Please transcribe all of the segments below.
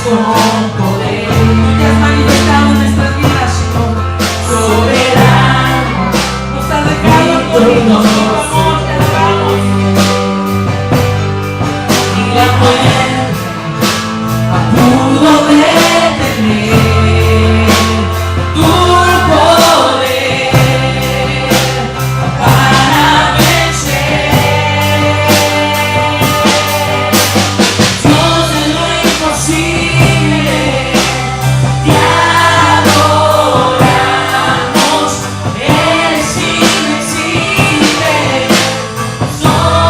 con poder. Te has manifestado en nuestras vidas, Señor. Soberano, nos has dejado toditos con tu amor, te alabamos. Y la muerte pudo detener tu poder para vencer. Dios de lo imposible, te adoramos. Eres invencible, soberano.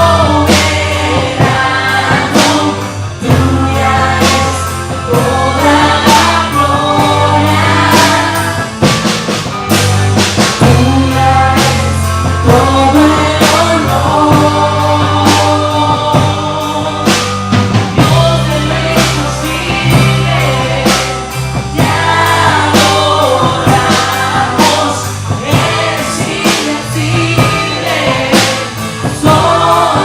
Tuya es toda la gloria. Tuya es todo el honor. Dios de lo imposible, te adoramos. Eres invencible, soberano.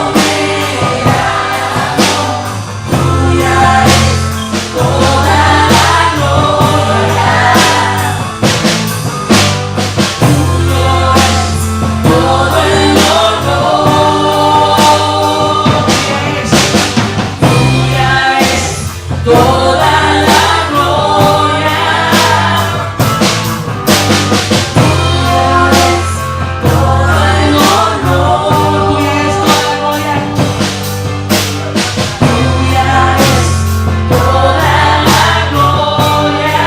Tuya es toda la gloria. Tuyo es todo el honor. Tuya es toda la gloria. Tuya es todo el honor. Tuya es toda la gloria. Tuya es toda la gloria.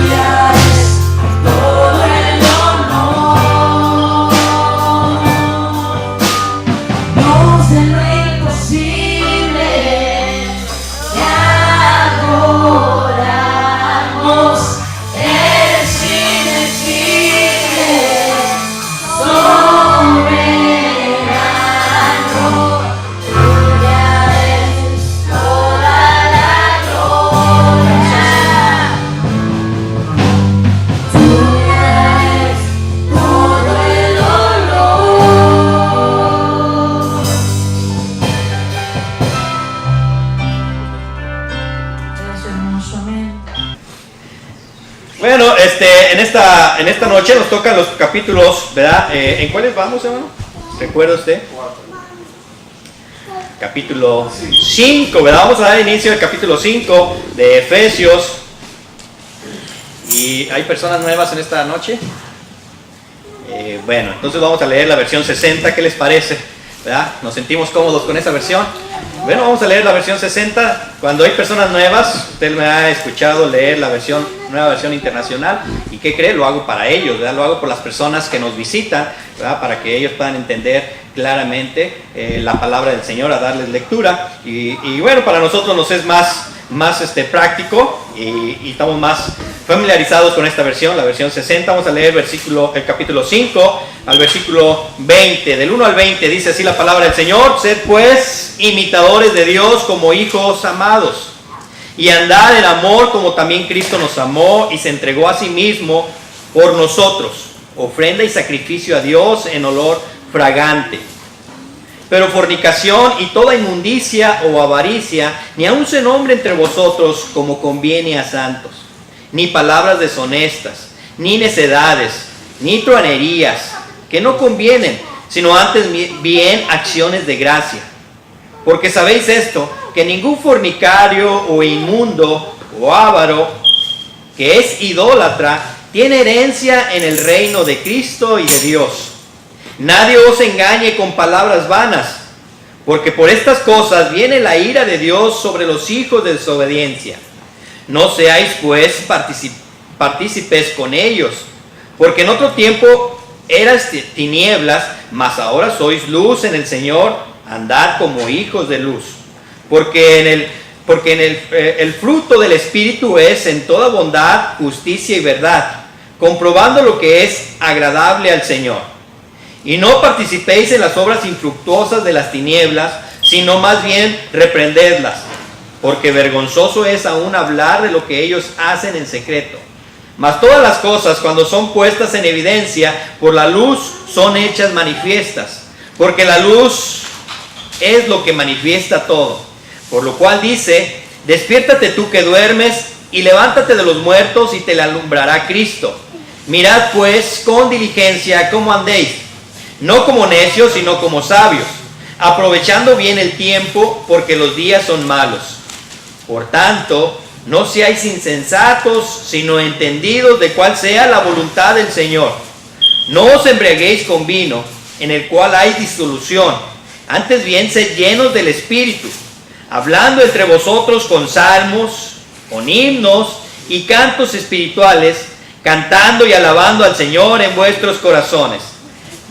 Tuya es todo el honor. Dios de lo imposible, te adoramos. Eres invencible, soberano. Tuya es toda la gloria. Tuya es todo el honor. Es hermoso, amén. Bueno, en esta noche nos tocan los capítulos, ¿verdad? ¿En cuáles vamos, hermano? ¿Recuerda usted? Capítulo 5, ¿verdad? Vamos a dar inicio al capítulo 5 de Efesios. ¿Y hay personas nuevas en esta noche? Bueno, entonces vamos a leer la versión 60, ¿qué les parece? ¿Verdad? ¿Nos sentimos cómodos con esa versión? Bueno, vamos a leer la versión 60. Cuando hay personas nuevas, usted me ha escuchado leer la nueva versión internacional. ¿Y qué cree? Lo hago para ellos, ¿verdad? Lo hago por las personas que nos visitan, ¿verdad? Para que ellos puedan entender claramente la palabra del Señor, a darles lectura. Y bueno, para nosotros nos es más práctico y estamos más familiarizados con esta versión, la versión 60. Vamos a leer el capítulo 5 al versículo 20. Del 1 al 20 dice así la palabra del Señor: sed pues imitadores de Dios como hijos amados, y andad en amor como también Cristo nos amó y se entregó a sí mismo por nosotros, ofrenda y sacrificio a Dios en olor fragante. Pero fornicación y toda inmundicia o avaricia ni aun se nombre entre vosotros como conviene a santos, ni palabras deshonestas, ni necedades, ni truanerías, que no convienen, sino antes bien acciones de gracia. Porque sabéis esto, que ningún fornicario o inmundo o avaro, que es idólatra, tiene herencia en el reino de Cristo y de Dios. Nadie os engañe con palabras vanas, porque por estas cosas viene la ira de Dios sobre los hijos de desobediencia. No seáis pues partícipes con ellos, porque en otro tiempo eras tinieblas, mas ahora sois luz en el Señor. Andad como hijos de luz, porque el fruto del Espíritu es en toda bondad, justicia y verdad, comprobando lo que es agradable al Señor. Y no participéis en las obras infructuosas de las tinieblas, sino más bien reprendedlas, porque vergonzoso es aún hablar de lo que ellos hacen en secreto. Mas todas las cosas, cuando son puestas en evidencia por la luz, son hechas manifiestas, porque la luz es lo que manifiesta todo. Por lo cual dice, despiértate tú que duermes y levántate de los muertos y te le alumbrará Cristo. Mirad pues con diligencia cómo andéis, no como necios sino como sabios, aprovechando bien el tiempo porque los días son malos. Por tanto, no seáis insensatos sino entendidos de cuál sea la voluntad del Señor. No os embriaguéis con vino, en el cual hay disolución, antes bien sed llenos del Espíritu, hablando entre vosotros con salmos, con himnos y cantos espirituales, cantando y alabando al Señor en vuestros corazones,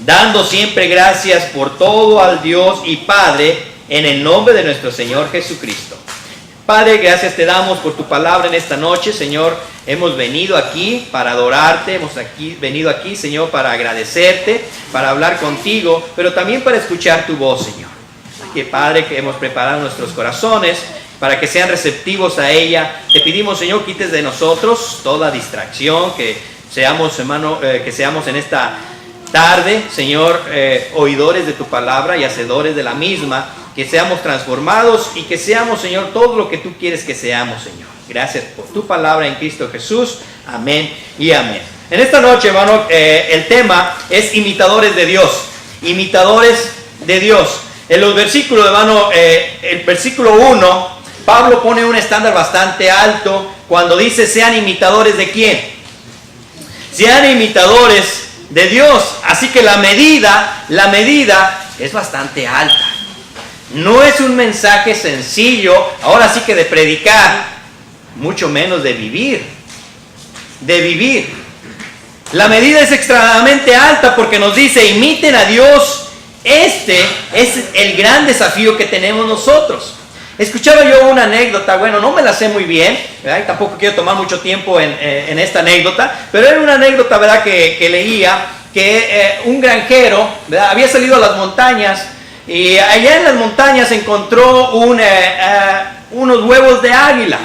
dando siempre gracias por todo al Dios y Padre, en el nombre de nuestro Señor Jesucristo. Padre, gracias te damos por tu palabra en esta noche, Señor. Hemos venido aquí para adorarte, venido aquí, Señor, para agradecerte, para hablar contigo, pero también para escuchar tu voz, Señor. Que Padre, que hemos preparado nuestros corazones para que sean receptivos a ella. Te pedimos, Señor, quites de nosotros toda distracción, que seamos, hermano, que seamos en esta tarde, Señor, oidores de tu palabra y hacedores de la misma, que seamos transformados y que seamos, Señor, todo lo que tú quieres que seamos, Señor. Gracias por tu palabra en Cristo Jesús. Amén y amén. En esta noche, hermano, el tema es imitadores de Dios. Imitadores de Dios. En los versículos, hermano, el versículo 1, Pablo pone un estándar bastante alto cuando dice, sean imitadores de ¿quién? Sean imitadores de Dios. Así que la medida es bastante alta. No es un mensaje sencillo, ahora sí que de predicar, mucho menos de vivir. De vivir. La medida es extremadamente alta porque nos dice, imiten a Dios. Este es el gran desafío que tenemos nosotros. Escuchaba yo una anécdota, bueno, no me la sé muy bien, ¿verdad? Y tampoco quiero tomar mucho tiempo en esta anécdota, pero era una anécdota, ¿verdad?, que leía que un granjero, ¿verdad?, había salido a las montañas y allá en las montañas encontró unos huevos de águila,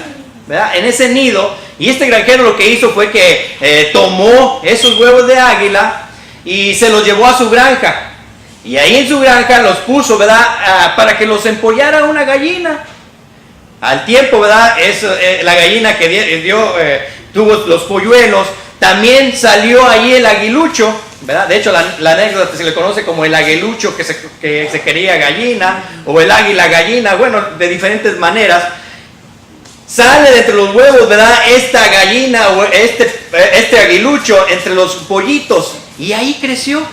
¿verdad?, en ese nido, y este granjero lo que hizo fue que tomó esos huevos de águila y se los llevó a su granja. Y ahí en su granja los puso, ¿verdad?, para que los empollara una gallina. Al tiempo, ¿verdad?, la gallina que tuvo los polluelos, también salió ahí el aguilucho, ¿verdad? De hecho, la anécdota se le conoce como el aguilucho que se quería gallina, o el águila gallina, bueno, de diferentes maneras. Sale de entre los huevos, ¿verdad?, esta gallina o este aguilucho entre los pollitos, y ahí creció,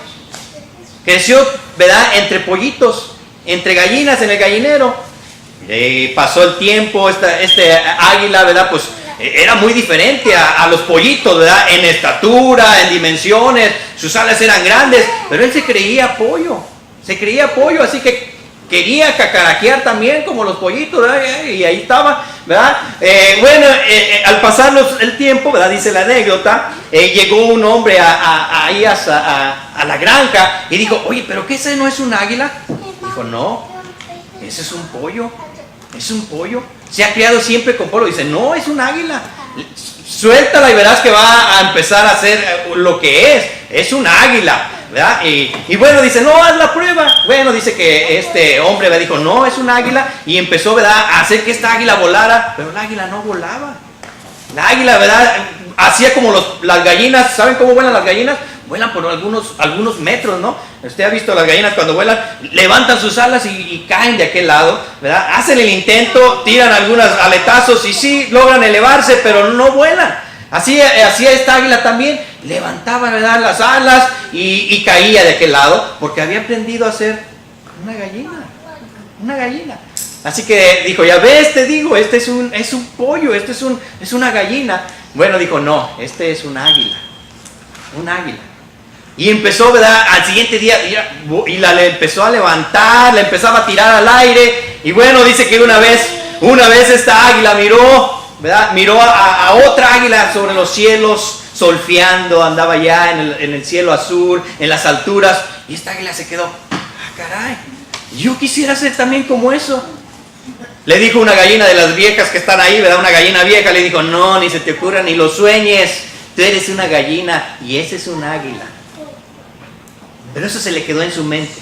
¿verdad?, entre pollitos, entre gallinas en el gallinero. Pasó el tiempo, este águila, ¿verdad?, pues era muy diferente a los pollitos, ¿verdad?, en estatura, en dimensiones, sus alas eran grandes, pero él se creía pollo, así que quería cacaraquear también como los pollitos, ¿verdad?, y ahí estaba, ¿verdad? Al pasar el tiempo, ¿verdad?, dice la anécdota, llegó un hombre ahí a la granja y dijo, oye, ¿pero qué ese no es un águila? Dijo, no, ese es un pollo, se ha criado siempre con pollo. Dice, no, es un águila, suéltala y verás que va a empezar a hacer lo que es un águila, ¿verdad? Y bueno, dice, no, haz la prueba. Bueno, dice que este hombre me dijo, no, es un águila, y empezó, ¿verdad?, a hacer que esta águila volara, pero la águila no volaba. La águila, ¿verdad?, hacía como las gallinas. ¿Saben cómo vuelan las gallinas? Vuelan por algunos metros, ¿no? Usted ha visto las gallinas cuando vuelan, levantan sus alas y caen de aquel lado, ¿verdad? Hacen el intento, tiran algunos aletazos y sí, logran elevarse, pero no vuelan. Así hacía esta águila también, levantaba, ¿verdad?, las alas y caía de aquel lado, porque había aprendido a ser una gallina. Así que dijo, ya ves, te digo, este es un pollo, este es una gallina. Bueno, dijo, no, este es un águila. Y empezó, ¿verdad?, al siguiente día, y le empezó a levantar, la empezaba a tirar al aire. Y bueno, dice que una vez esta águila miró, ¿verdad?, miró a otra águila sobre los cielos, solfeando, andaba ya en el cielo azul, en las alturas. Y esta águila se quedó, caray, yo quisiera ser también como eso. Le dijo una gallina de las viejas que están ahí, ¿verdad?, una gallina vieja, le dijo, no, ni se te ocurra, ni lo sueñes, tú eres una gallina y ese es un águila. Pero eso se le quedó en su mente.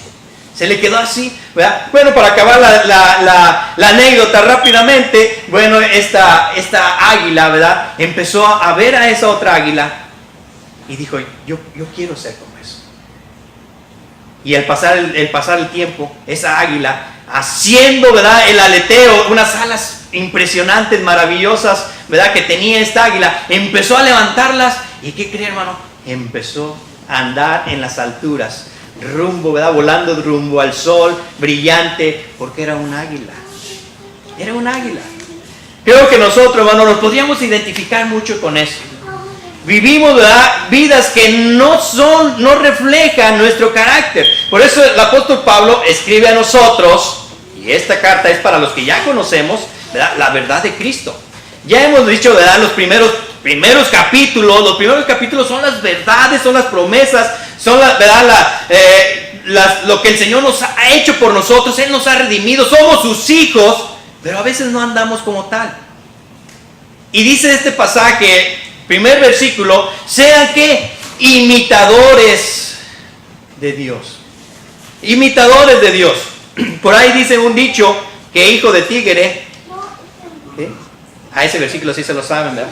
Se le quedó así, ¿verdad? Bueno, para acabar la anécdota rápidamente, bueno, esta águila, ¿verdad? Empezó a ver a esa otra águila y dijo, yo quiero ser como eso. Y al pasar el tiempo, esa águila, haciendo, ¿verdad?, el aleteo, unas alas impresionantes, maravillosas, ¿verdad?, que tenía esta águila, empezó a levantarlas. ¿Y qué cree, hermano? Empezó a andar en las alturas, rumbo, ¿verdad?, volando rumbo al sol, brillante, porque era un águila. Era un águila. Creo que nosotros, hermano, nos podríamos identificar mucho con eso. Vivimos, ¿verdad?, vidas que no reflejan nuestro carácter. Por eso el apóstol Pablo escribe a nosotros, y esta carta es para los que ya conocemos, ¿verdad?, la verdad de Cristo. Ya hemos dicho, ¿verdad?, los primeros capítulos son las verdades, son las promesas, son lo que el Señor nos ha hecho por nosotros. Él nos ha redimido, somos sus hijos, pero a veces no andamos como tal. Y dice este pasaje, primer versículo, sean que imitadores de Dios. Imitadores de Dios. Por ahí dice un dicho que hijo de tigre, ¿qué? A ese versículo sí se lo saben, ¿verdad?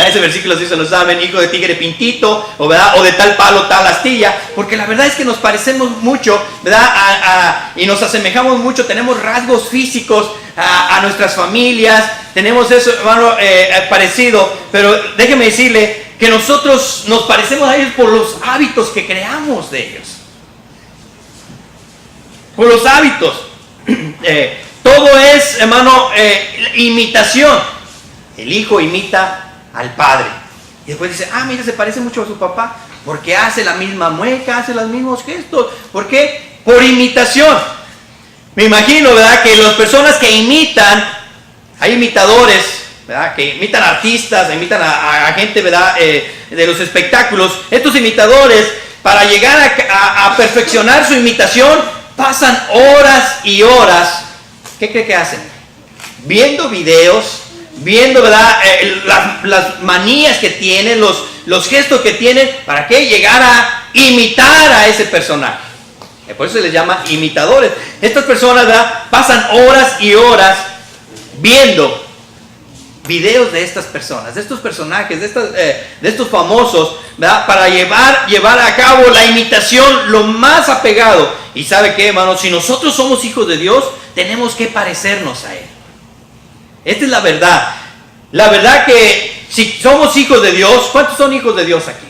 Ese versículo sí se lo saben, hijo de tigre pintito, ¿verdad?, o de tal palo, tal astilla, porque la verdad es que nos parecemos mucho, ¿verdad?, y nos asemejamos mucho, tenemos rasgos físicos a nuestras familias, tenemos eso, hermano, parecido, pero déjeme decirle que nosotros nos parecemos a ellos por los hábitos que creamos de ellos. Por los hábitos. Todo es, hermano, imitación. El hijo imita al padre. Y después dice, mira, se parece mucho a su papá, porque hace la misma mueca, hace los mismos gestos. ¿Por qué? Por imitación. Me imagino, ¿verdad?, que las personas que imitan, hay imitadores, ¿verdad?, que imitan a artistas, imitan a gente, ¿verdad?, de los espectáculos. Estos imitadores, para llegar a perfeccionar su imitación, pasan horas y horas. ¿Qué cree que hacen? Viendo videos, viendo, ¿verdad?, las manías que tienen, los gestos que tienen, ¿para qué? Llegar a imitar a ese personaje. Por eso se les llama imitadores. Estas personas, ¿verdad?, pasan horas y horas viendo videos de estas personas, de estos personajes, de estos famosos, ¿verdad?, para llevar a cabo la imitación lo más apegado. Y ¿sabe qué, hermano? Si nosotros somos hijos de Dios, tenemos que parecernos a Él. Esta es la verdad. La verdad que si somos hijos de Dios, ¿cuántos son hijos de Dios aquí?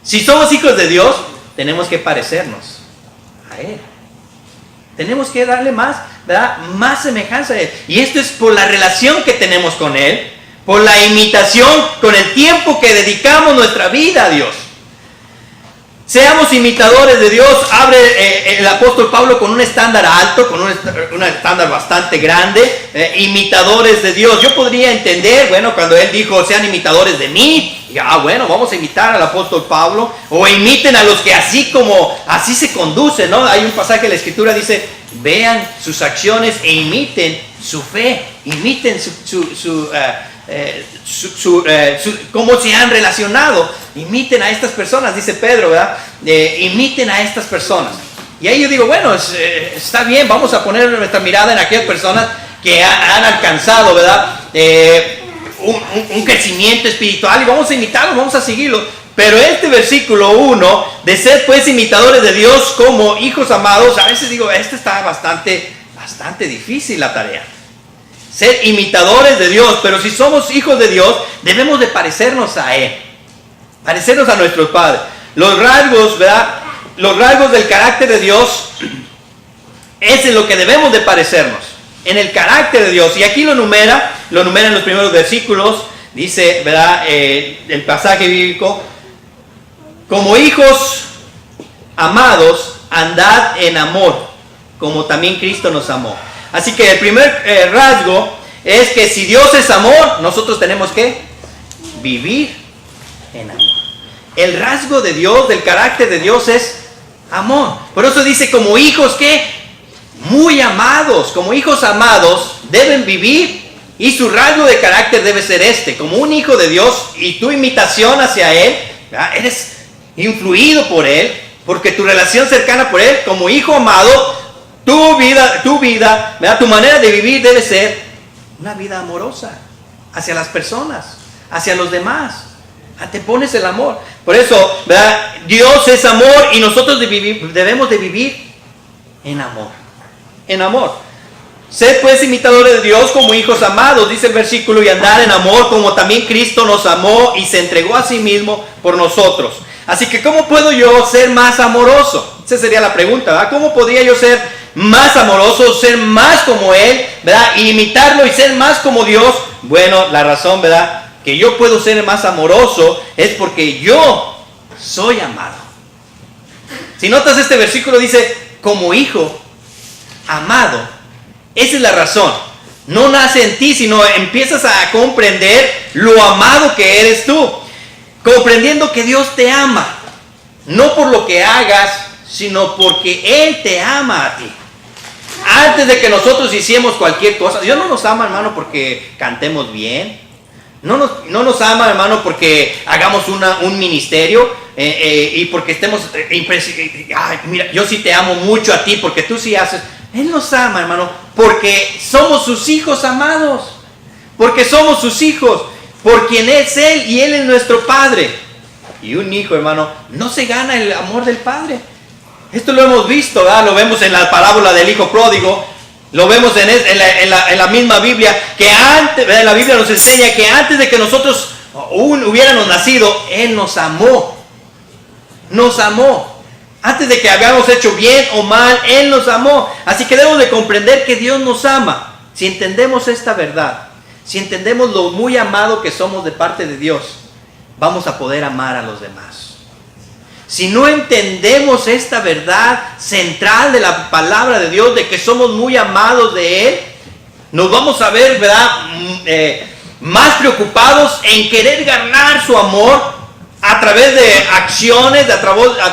Si somos hijos de Dios, tenemos que parecernos a Él. Tenemos que darle más, ¿verdad?, más semejanza a Él. Y esto es por la relación que tenemos con Él, por la imitación, con el tiempo que dedicamos nuestra vida a Dios. Seamos imitadores de Dios. Abre el apóstol Pablo con un estándar alto, con un estándar bastante grande. Imitadores de Dios. Yo podría entender, bueno, cuando él dijo, sean imitadores de mí. Y, bueno, vamos a imitar al apóstol Pablo. O imiten a los que así se conducen, ¿no? Hay un pasaje de la Escritura, dice, vean sus acciones e imiten su fe. Imiten cómo se han relacionado. Imiten a estas personas, dice Pedro, ¿verdad? Imiten a estas personas. Y ahí yo digo, bueno, está bien, vamos a poner nuestra mirada en aquellas personas que han alcanzado, ¿verdad?, un crecimiento espiritual, y vamos a imitarlo, vamos a seguirlo. Pero este versículo 1, de ser pues imitadores de Dios como hijos amados, a veces digo, está bastante difícil la tarea. Ser imitadores de Dios, pero si somos hijos de Dios, debemos de parecernos a Él, parecernos a nuestro Padre. Los rasgos, ¿verdad?, los rasgos del carácter de Dios es en lo que debemos de parecernos, en el carácter de Dios. Y aquí lo numera en los primeros versículos. Dice, ¿verdad?, el pasaje bíblico, como hijos amados, andad en amor, como también Cristo nos amó. Así que el primer rasgo es que si Dios es amor, nosotros tenemos que vivir en amor. El rasgo de Dios, del carácter de Dios es amor. Por eso dice, como hijos que muy amados, como hijos amados deben vivir, y su rasgo de carácter debe ser como un hijo de Dios, y tu imitación hacia Él, ¿verdad?, eres influido por Él, Porque tu relación cercana por Él, como hijo amado, tu vida, ¿verdad? Tu manera de vivir debe ser una vida amorosa hacia las personas, hacia los demás. Antepones el amor. Por eso, ¿verdad? Dios es amor y nosotros debemos de vivir en amor. En amor. Sed pues imitadores de Dios como hijos amados, dice el versículo, y andar en amor como también Cristo nos amó y se entregó a sí mismo por nosotros. Así que, ¿cómo puedo yo ser más amoroso? Esa sería la pregunta, ¿verdad? ¿Cómo podría yo ser más amoroso, ser más como Él, ¿verdad? Y imitarlo y ser más como Dios. Bueno, la razón, ¿verdad?, que yo puedo ser más amoroso es porque yo soy amado. Si notas, este versículo dice, como hijo amado. Esa es la razón. No nace en ti, sino empiezas a comprender lo amado que eres tú. Comprendiendo que Dios te ama. No por lo que hagas, sino porque Él te ama a ti. Antes de que nosotros hiciéramos cualquier cosa, Dios no nos ama, hermano, porque cantemos bien. No nos ama, hermano, porque hagamos un ministerio y porque estemos ay, mira, yo sí te amo mucho a ti porque tú sí haces. Él nos ama, hermano, porque somos sus hijos amados. Porque somos sus hijos. Por quien es Él y Él es nuestro Padre. Y un hijo, hermano, no se gana el amor del Padre. Esto lo hemos visto, ¿verdad? Lo vemos en la parábola del hijo pródigo. Lo vemos en la misma Biblia, que antes, la Biblia nos enseña que antes de que nosotros hubiéramos nacido, Él nos amó. Nos amó. Antes de que habíamos hecho bien o mal, Él nos amó. Así que debemos de comprender que Dios nos ama. Si entendemos esta verdad, si entendemos lo muy amado que somos de parte de Dios, vamos a poder amar a los demás. Si no entendemos esta verdad central de la palabra de Dios, de que somos muy amados de Él, nos vamos a ver, ¿verdad?, más preocupados en querer ganar su amor a través de acciones, a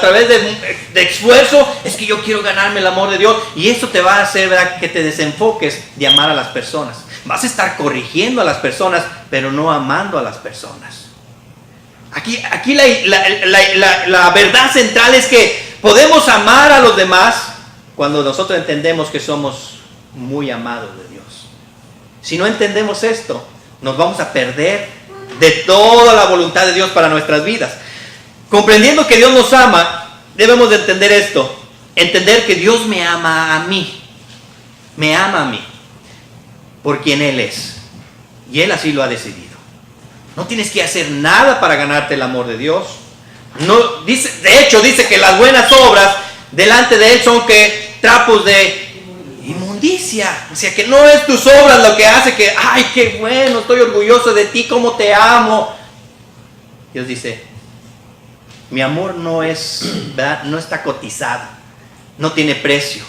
través de esfuerzo. Es que yo quiero ganarme el amor de Dios, y eso te va a hacer, ¿verdad?, que te desenfoques de amar a las personas. Vas a estar corrigiendo a las personas, pero no amando a las personas. Aquí la verdad central es que podemos amar a los demás cuando nosotros entendemos que somos muy amados de Dios. Si no entendemos esto, nos vamos a perder de toda la voluntad de Dios para nuestras vidas. Comprendiendo que Dios nos ama, debemos de entender esto. Entender que Dios me ama a mí. Me ama a mí. Por quien Él es. Y Él así lo ha decidido. No tienes que hacer nada para ganarte el amor de Dios. No, de hecho, dice que las buenas obras delante de Él son que trapos de inmundicia. O sea, que no es tus obras lo que hace que, ay, qué bueno, estoy orgulloso de ti, cómo te amo. Dios dice, mi amor no es, ¿verdad?, no está cotizado, no tiene precio.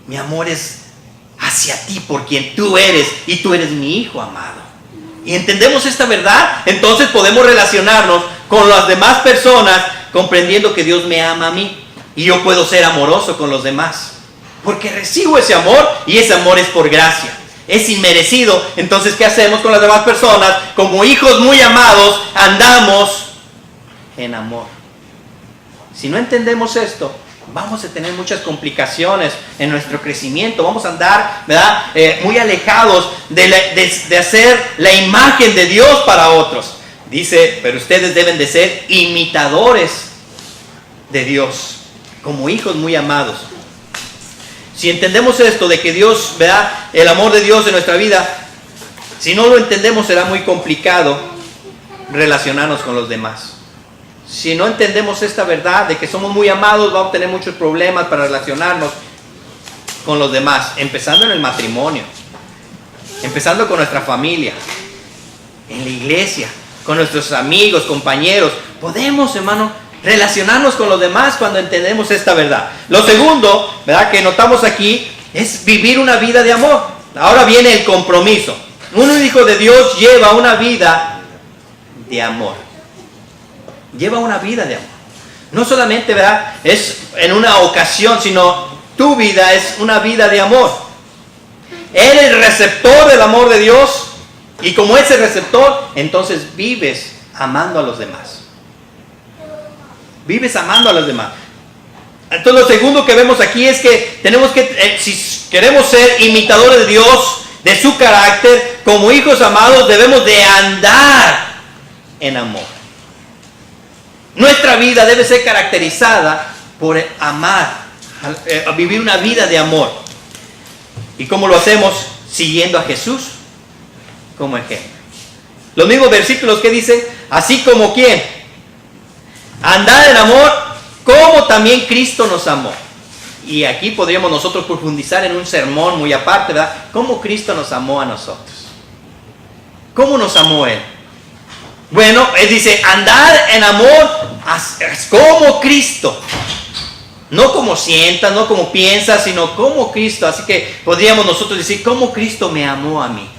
Mi amor es hacia ti, por quien tú eres, y tú eres mi hijo amado. Y entendemos esta verdad, entonces podemos relacionarnos con las demás personas, comprendiendo que Dios me ama a mí, y yo puedo ser amoroso con los demás, porque recibo ese amor, y ese amor es por gracia, es inmerecido. Entonces, ¿qué hacemos con las demás personas? Como hijos muy amados, andamos en amor. Si no entendemos esto, vamos a tener muchas complicaciones en nuestro crecimiento. Vamos a andar, ¿verdad?, muy alejados de hacer la imagen de Dios para otros. Dice, pero ustedes deben de ser imitadores de Dios, como hijos muy amados. Si entendemos esto de que Dios, ¿verdad?, el amor de Dios en nuestra vida, si no lo entendemos será muy complicado relacionarnos con los demás. Si no entendemos esta verdad de que somos muy amados, vamos a tener muchos problemas para relacionarnos con los demás, empezando en el matrimonio, empezando con nuestra familia, en la iglesia, con nuestros amigos, compañeros. Podemos, hermano, relacionarnos con los demás cuando entendemos esta verdad. Lo segundo, ¿verdad?, que notamos aquí es vivir una vida de amor. Ahora viene el compromiso. Un hijo de Dios lleva una vida de amor. Lleva una vida de amor. No solamente, ¿verdad?, es en una ocasión, sino tu vida es una vida de amor. Eres el receptor del amor de Dios, y como ese receptor, entonces vives amando a los demás. Vives amando a los demás. Entonces lo segundo que vemos aquí es que tenemos que, si queremos ser imitadores de Dios, de su carácter, como hijos amados, debemos de andar en amor. Nuestra vida debe ser caracterizada por amar, vivir una vida de amor. ¿Y cómo lo hacemos? Siguiendo a Jesús como ejemplo. Los mismos versículos que dicen, así como ¿quién? Andar en amor, como también Cristo nos amó. Y aquí podríamos nosotros profundizar en un sermón muy aparte, ¿verdad? ¿Cómo Cristo nos amó a nosotros? ¿Cómo nos amó Él? Bueno, Él dice, andar en amor como Cristo. No como sientas, no como piensas, sino como Cristo. Así que podríamos nosotros decir, ¿cómo Cristo me amó a mí?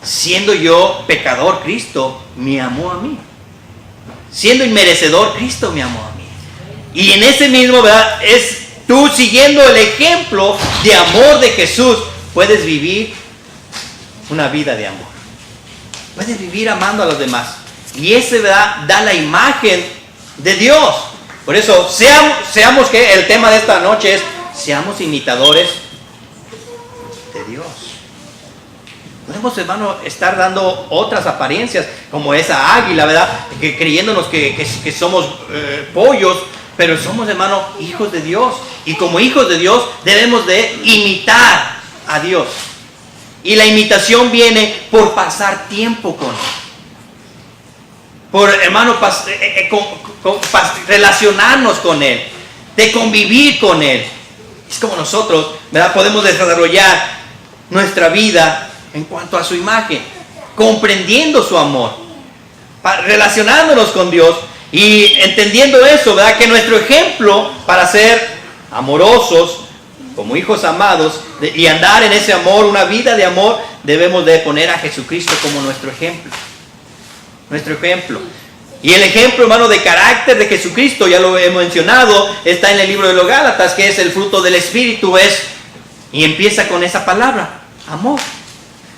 Siendo yo pecador, Cristo me amó a mí. Siendo inmerecedor, Cristo me amó a mí. Y en ese mismo, ¿verdad? Es tú siguiendo el ejemplo de amor de Jesús, puedes vivir una vida de amor. Puedes vivir amando a los demás. Y ese, ¿verdad?, da la imagen de Dios. Por eso, seamos que el tema de esta noche es, seamos imitadores de Dios. Podemos, hermano, estar dando otras apariencias, como esa águila, ¿verdad?, que creyéndonos que somos pollos, pero somos, hermano, hijos de Dios. Y como hijos de Dios debemos de imitar a Dios. Y la imitación viene por pasar tiempo con Él. Por, hermano, relacionarnos con Él. De convivir con Él. Es como nosotros, ¿verdad?, podemos desarrollar nuestra vida en cuanto a su imagen. Comprendiendo su amor. Relacionándonos con Dios. Y entendiendo eso, ¿verdad?, que nuestro ejemplo para ser amorosos, como hijos amados, y andar en ese amor, una vida de amor, debemos de poner a Jesucristo como nuestro ejemplo. Nuestro ejemplo. Y el ejemplo, hermano, de carácter de Jesucristo, ya lo he mencionado, está en el libro de los Gálatas, que es el fruto del Espíritu, y empieza con esa palabra, amor.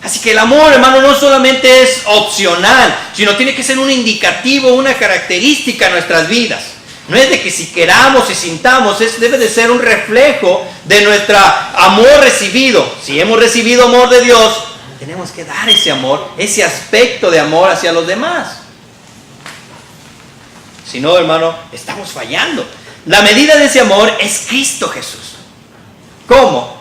Así que el amor, hermano, no solamente es opcional, sino tiene que ser un indicativo, una característica en nuestras vidas. No es de que si queramos y sintamos, debe de ser un reflejo de nuestro amor recibido. Si hemos recibido amor de Dios, tenemos que dar ese amor, ese aspecto de amor hacia los demás. Si no, hermano, estamos fallando. La medida de ese amor es Cristo Jesús. ¿Cómo?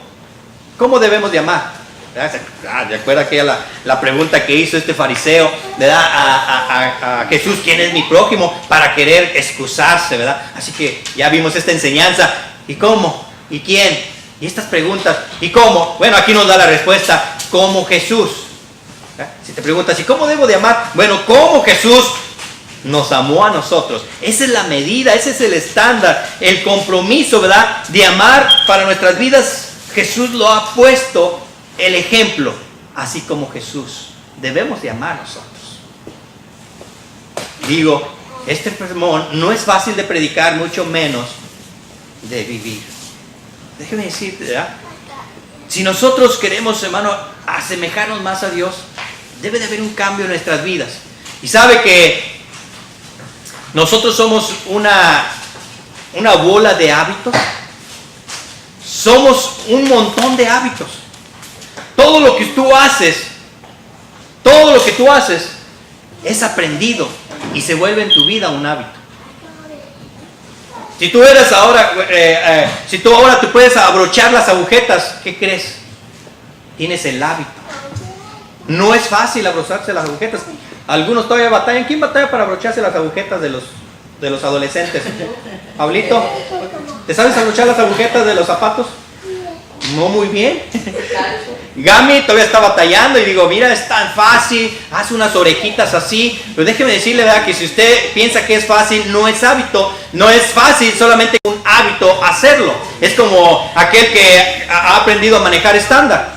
¿Cómo debemos de amar? ¿De acuerdo que la pregunta que hizo este fariseo, ¿verdad?, a Jesús, ¿quién es mi prójimo?, para querer excusarse, ¿verdad? Así que ya vimos esta enseñanza. ¿Y cómo? ¿Y quién? Y estas preguntas. ¿Y cómo? Bueno, aquí nos da la respuesta, como Jesús. Si te preguntas, ¿y cómo debo de amar? Bueno, como Jesús nos amó a nosotros. Esa es la medida, ese es el estándar, el compromiso, ¿verdad?, de amar para nuestras vidas. Jesús lo ha puesto el ejemplo, así como Jesús debemos de amar nosotros. Digo, este sermón no es fácil de predicar, mucho menos de vivir. Déjeme decirte, ¿verdad?, si nosotros queremos, hermano, asemejarnos más a Dios, debe de haber un cambio en nuestras vidas. Y sabe que nosotros somos una bola de hábitos. Somos un montón de hábitos. Todo lo que tú haces es aprendido y se vuelve en tu vida un hábito. Si tú ahora te puedes abrochar las agujetas, ¿qué crees? Tienes el hábito. No es fácil abrocharse las agujetas. Algunos todavía batallan. ¿Quién batalla para abrocharse las agujetas de los adolescentes? Pablito, ¿te sabes abrochar las agujetas de los zapatos? No muy bien. Gami todavía está batallando y digo, mira, es tan fácil, haz unas orejitas así. Pero déjeme decirle, ¿verdad?, que si usted piensa que es fácil, no es hábito. No es fácil, solamente un hábito hacerlo. Es como aquel que ha aprendido a manejar estándar.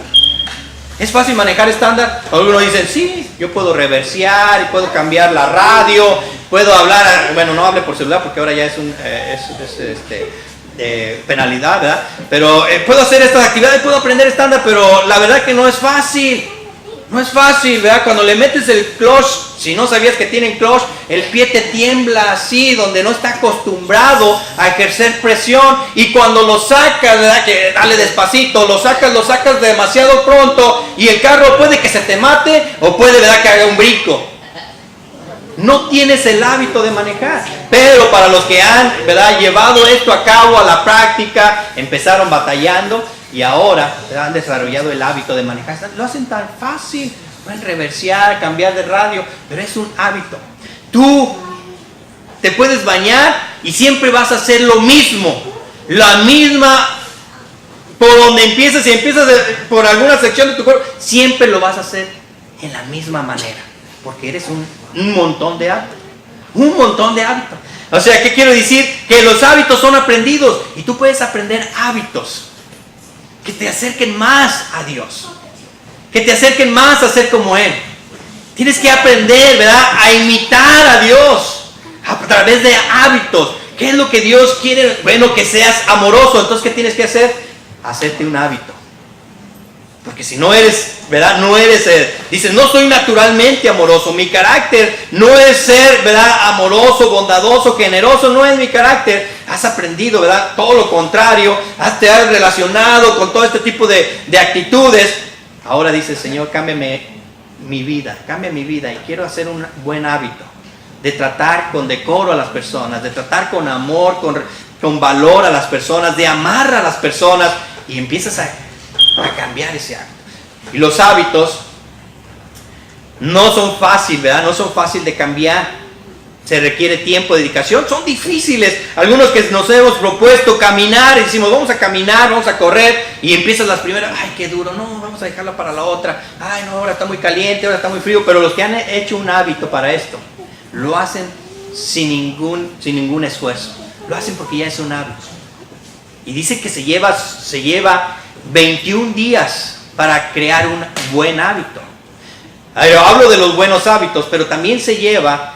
¿Es fácil manejar estándar? Algunos dicen, sí, yo puedo reversear y puedo cambiar la radio, puedo hablar, bueno, no hable por celular porque ahora ya es penalidad, ¿verdad? Pero puedo hacer estas actividades, puedo aprender estándar, pero la verdad que no es fácil. No es fácil, ¿verdad? Cuando le metes el clutch, si no sabías que tienen clutch, el pie te tiembla así, donde no está acostumbrado a ejercer presión. Y cuando lo sacas, ¿verdad? Que dale despacito, lo sacas demasiado pronto y el carro puede que se te mate o puede, ¿verdad?, que haga un brinco. No tienes el hábito de manejar. Pero para los que han, ¿verdad?, llevado esto a cabo a la práctica, empezaron batallando y ahora, ¿verdad?, han desarrollado el hábito de manejar. Lo hacen tan fácil. Pueden reversear, cambiar de radio, pero es un hábito. Tú te puedes bañar y siempre vas a hacer lo mismo. La misma, por donde empiezas, si empiezas por alguna sección de tu cuerpo, siempre lo vas a hacer en la misma manera. Porque eres un montón de hábitos. Un montón de hábitos. O sea, ¿qué quiero decir? Que los hábitos son aprendidos. Y tú puedes aprender hábitos que te acerquen más a Dios. Que te acerquen más a ser como Él. Tienes que aprender, ¿verdad?, a imitar a Dios a través de hábitos. ¿Qué es lo que Dios quiere? Bueno, que seas amoroso. Entonces, ¿qué tienes que hacer? Hacerte un hábito. Porque si no eres, ¿verdad?, no eres, dices, no soy naturalmente amoroso, mi carácter no es ser, ¿verdad?, amoroso, bondadoso, generoso, no es mi carácter. Has aprendido, ¿verdad?, todo lo contrario, te has relacionado con todo este tipo de actitudes. Ahora dice, Señor, cámbiame mi vida y quiero hacer un buen hábito de tratar con decoro a las personas, de tratar con amor, con valor a las personas, de amar a las personas, y empiezas a cambiar ese hábito. Y los hábitos no son fáciles, ¿verdad? No son fáciles de cambiar. Se requiere tiempo, dedicación. Son difíciles. Algunos que nos hemos propuesto caminar y decimos, vamos a caminar, vamos a correr, y empiezas las primeras, ay, qué duro, no, vamos a dejarla para la otra, ay, no, ahora está muy caliente, ahora está muy frío. Pero los que han hecho un hábito para esto, lo hacen sin ningún esfuerzo. Lo hacen porque ya es un hábito. Y dice que se lleva 21 días para crear un buen hábito. Yo hablo de los buenos hábitos, pero también se lleva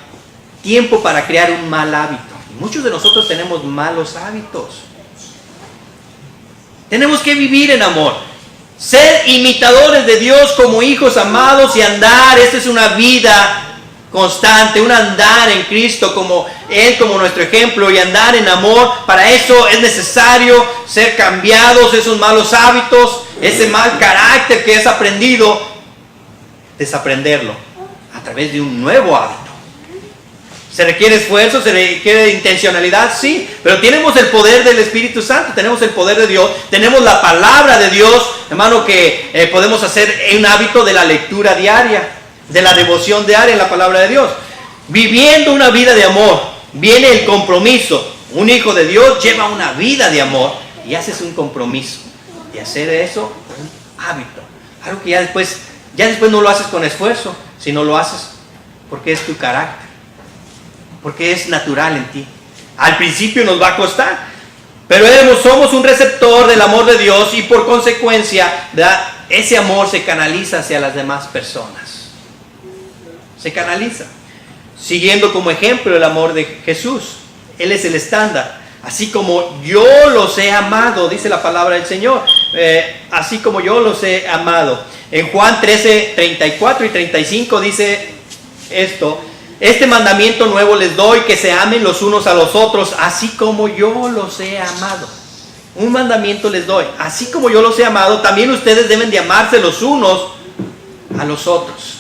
tiempo para crear un mal hábito. Y muchos de nosotros tenemos malos hábitos. Tenemos que vivir en amor, ser imitadores de Dios como hijos amados y andar. Esta es una vida constante, un andar en Cristo como Él, como nuestro ejemplo, y andar en amor. Para eso es necesario ser cambiados, esos malos hábitos, ese mal carácter que es aprendido, desaprenderlo a través de un nuevo hábito. Se requiere esfuerzo, se requiere intencionalidad, sí, pero tenemos el poder del Espíritu Santo, tenemos el poder de Dios, tenemos la palabra de Dios, hermano, que podemos hacer un hábito de la lectura diaria, de la devoción diaria en la palabra de Dios. Viviendo una vida de amor, viene el compromiso. Un hijo de Dios lleva una vida de amor y haces un compromiso de hacer eso un hábito. Algo que ya después no lo haces con esfuerzo, sino lo haces porque es tu carácter, porque es natural en ti. Al principio nos va a costar, pero somos un receptor del amor de Dios, y por consecuencia, ¿verdad?, ese amor se canaliza hacia las demás personas. Se canaliza. Siguiendo como ejemplo el amor de Jesús. Él es el estándar. Así como yo los he amado, dice la palabra del Señor. Así como yo los he amado. En Juan 13, 34 y 35 dice esto: este mandamiento nuevo les doy, que se amen los unos a los otros, así como yo los he amado. Un mandamiento les doy, así como yo los he amado, también ustedes deben de amarse los unos a los otros.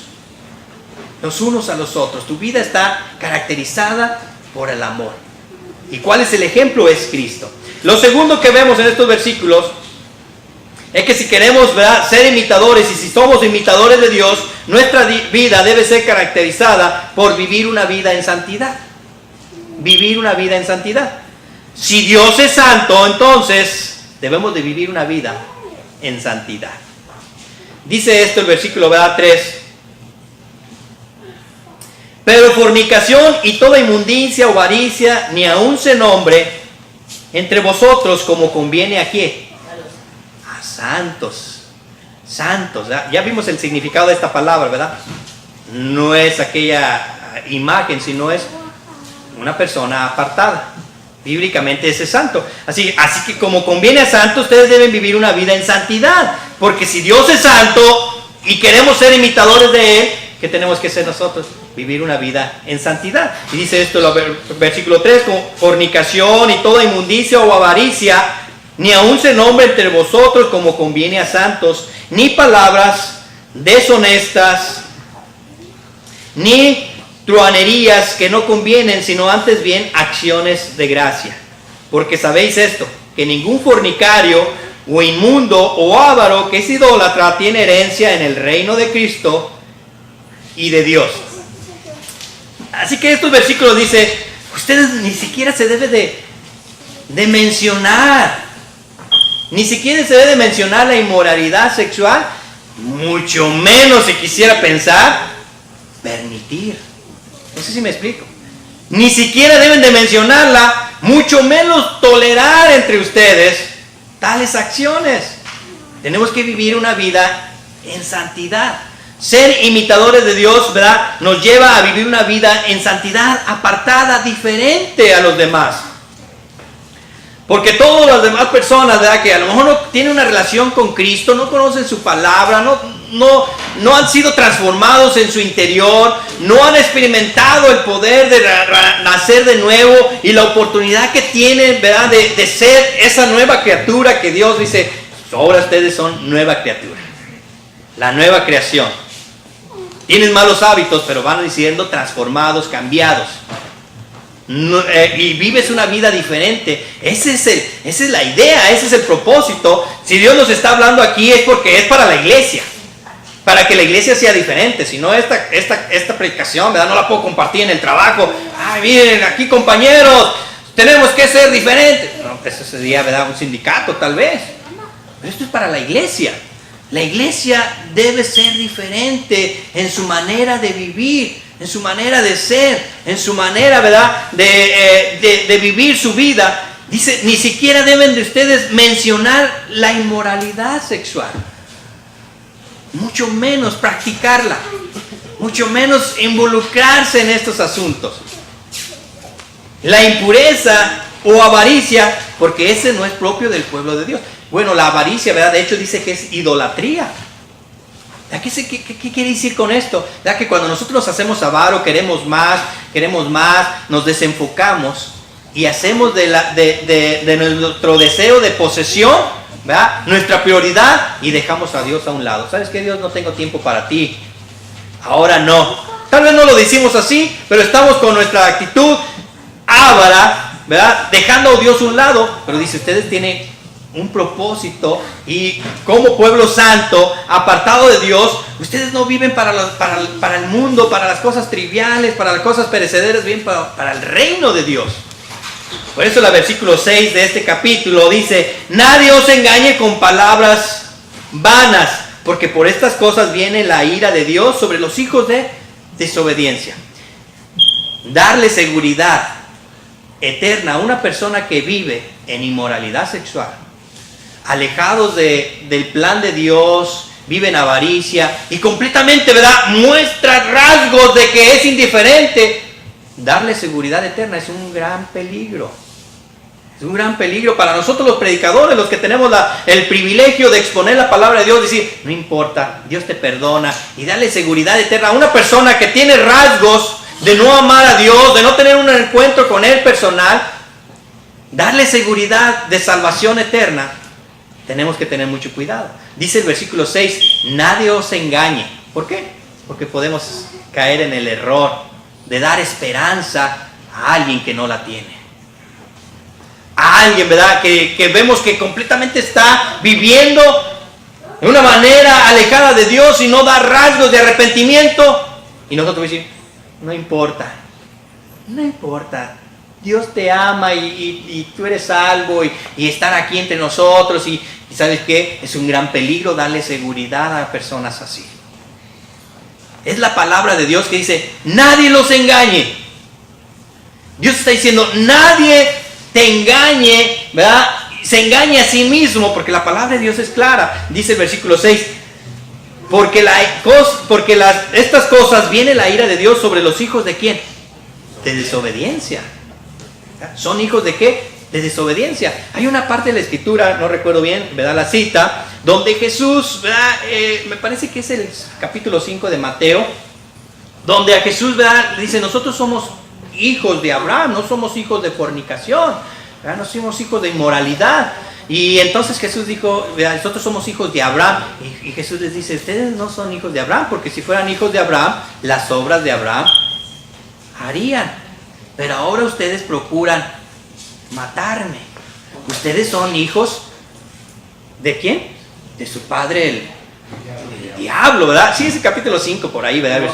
Los unos a los otros. Tu vida está caracterizada por el amor. ¿Y cuál es el ejemplo? Es Cristo. Lo segundo que vemos en estos versículos es que si queremos, ¿verdad?, ser imitadores, y si somos imitadores de Dios, nuestra vida debe ser caracterizada por vivir una vida en santidad. Vivir una vida en santidad. Si Dios es santo, entonces debemos de vivir una vida en santidad. Dice esto el versículo, ¿verdad?, 3. Pero fornicación y toda inmundicia o avaricia ni aun se nombre entre vosotros, como conviene a quién. A santos. Santos. Ya vimos el significado de esta palabra, ¿verdad? No es aquella imagen, sino es una persona apartada. Bíblicamente ese es santo. Así que como conviene a santos, ustedes deben vivir una vida en santidad. Porque si Dios es santo, y queremos ser imitadores de Él, ¿qué tenemos que hacer nosotros? Vivir una vida en santidad. Y dice esto, versículo 3, como fornicación y toda inmundicia o avaricia, ni aun se nombre entre vosotros como conviene a santos, ni palabras deshonestas, ni truhanerías que no convienen, sino antes bien acciones de gracia. Porque sabéis esto, que ningún fornicario o inmundo o avaro que es idólatra tiene herencia en el reino de Cristo y de Dios. Así que estos versículos dice, ustedes ni siquiera se debe de mencionar, ni siquiera se debe de mencionar la inmoralidad sexual, mucho menos si quisiera pensar, permitir. No sé si me explico. Ni siquiera deben de mencionarla, mucho menos tolerar entre ustedes tales acciones. Tenemos que vivir una vida en santidad. Ser imitadores de Dios, ¿verdad?, nos lleva a vivir una vida en santidad, apartada, diferente a los demás. Porque todas las demás personas, ¿verdad?, que a lo mejor no tienen una relación con Cristo, no conocen su palabra, no han sido transformados en su interior, no han experimentado el poder de nacer de nuevo y la oportunidad que tienen, ¿verdad?, de ser esa nueva criatura que Dios dice, ahora ustedes son nueva criatura, la nueva creación. Tienen malos hábitos, pero van siendo transformados, cambiados. Y vives una vida diferente. Esa es la idea, ese es el propósito. Si Dios nos está hablando aquí es porque es para la iglesia, para que la iglesia sea diferente. Si no, esta predicación, ¿verdad?, no la puedo compartir en el trabajo. Ay, miren, aquí compañeros, tenemos que ser diferentes. No, pues ese sería, ¿verdad?, un sindicato tal vez. Pero esto es para la iglesia. La iglesia debe ser diferente en su manera de vivir, en su manera de ser, en su manera, ¿verdad?, de vivir su vida. Dice, ni siquiera deben de ustedes mencionar la inmoralidad sexual, mucho menos practicarla, mucho menos involucrarse en estos asuntos. La impureza o avaricia, porque ese no es propio del pueblo de Dios. Bueno, la avaricia, ¿verdad?, de hecho dice que es idolatría. ¿Qué quiere decir con esto? ¿Verdad? Que cuando nosotros nos hacemos avaro, queremos más, nos desenfocamos y hacemos de nuestro deseo de posesión, ¿verdad?, nuestra prioridad, y dejamos a Dios a un lado. ¿Sabes qué, Dios? No tengo tiempo para ti. Ahora no. Tal vez no lo decimos así, pero estamos con nuestra actitud avara, ¿verdad?, dejando a Dios a un lado. Pero dice, ustedes tienen un propósito, y como pueblo santo, apartado de Dios, ustedes no viven para el mundo, para las cosas triviales, para las cosas perecederas, viven para el reino de Dios. Por eso el versículo 6 de este capítulo dice, nadie os engañe con palabras vanas, porque por estas cosas viene la ira de Dios sobre los hijos de desobediencia. Darle seguridad eterna a una persona que vive en inmoralidad sexual, alejados del plan de Dios, vive en avaricia y completamente, ¿verdad?, muestra rasgos de que es indiferente. Darle seguridad eterna es un gran peligro. Es un gran peligro para nosotros los predicadores, los que tenemos el privilegio de exponer la palabra de Dios, decir, no importa, Dios te perdona, y darle seguridad eterna a una persona que tiene rasgos de no amar a Dios, de no tener un encuentro con Él personal. Darle seguridad de salvación eterna, tenemos que tener mucho cuidado. Dice el versículo 6, nadie os engañe. ¿Por qué? Porque podemos caer en el error de dar esperanza a alguien que no la tiene. A alguien, ¿verdad?, que vemos que completamente está viviendo de una manera alejada de Dios y no da rasgos de arrepentimiento. Y nosotros decimos, no importa, Dios te ama y tú eres salvo y estar aquí entre nosotros. Y ¿sabes qué? Es un gran peligro darle seguridad a personas así. Es la palabra de Dios que dice, nadie los engañe. Dios está diciendo, nadie te engañe, ¿verdad? Se engaña a sí mismo, porque la palabra de Dios es clara. Dice el versículo 6, porque estas cosas viene la ira de Dios sobre los hijos de ¿quién? De desobediencia. ¿Son hijos de qué? De desobediencia. Hay una parte de la escritura, no recuerdo bien, ¿verdad?, la cita, donde Jesús, ¿verdad? Me parece que es el capítulo 5 de Mateo, donde a Jesús, ¿verdad?, le dice, nosotros somos hijos de Abraham, no somos hijos de fornicación, ¿verdad? No somos hijos de inmoralidad. Y entonces Jesús dijo, nosotros somos hijos de Abraham. Y Jesús les dice, ustedes no son hijos de Abraham, porque si fueran hijos de Abraham, las obras de Abraham harían. Pero ahora ustedes procuran matarme. Ustedes son hijos ¿de quién? De su padre el diablo, ¿verdad? Sí, es el capítulo 5 por ahí, ¿verdad?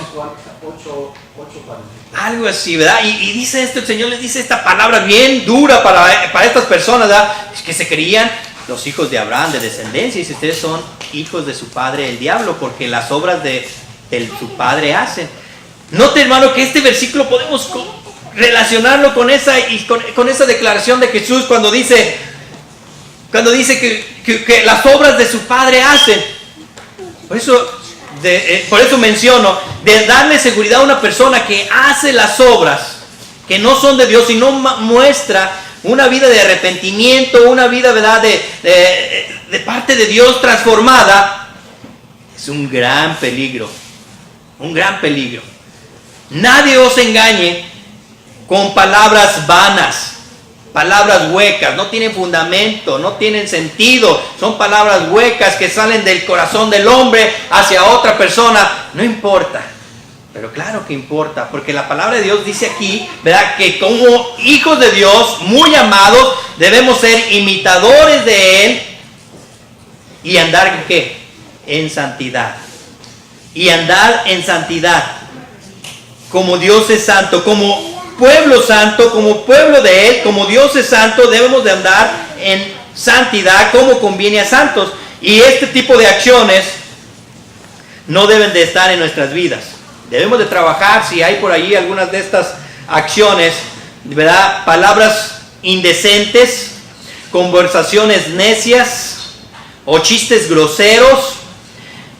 Algo así, ¿verdad? Y dice esto, el Señor les dice esta palabra bien dura para estas personas, ¿verdad? Es que se creían los hijos de Abraham, de descendencia, y dice, ustedes son hijos de su padre el diablo, porque las obras de su padre hacen. Note, hermano, que este versículo podemos relacionarlo con esa declaración de Jesús cuando dice que las obras de su padre hacen. Por eso menciono, de darle seguridad a una persona que hace las obras que no son de Dios y no muestra una vida de arrepentimiento, una vida, ¿verdad?, de parte de Dios transformada, es un gran peligro, un gran peligro. Nadie os engañe con palabras vanas, palabras huecas, no tienen fundamento, no tienen sentido, son palabras huecas que salen del corazón del hombre hacia otra persona. No importa, pero claro que importa, porque la palabra de Dios dice aquí, ¿verdad?, que como hijos de Dios, muy amados, debemos ser imitadores de Él y andar ¿en qué? En santidad. Y andar en santidad, como Dios es santo, como pueblo santo, como pueblo de Él, como Dios es santo, debemos de andar en santidad como conviene a santos. Y este tipo de acciones no deben de estar en nuestras vidas. Debemos de trabajar si hay por ahí algunas de estas acciones, ¿verdad? Palabras indecentes, conversaciones necias o chistes groseros,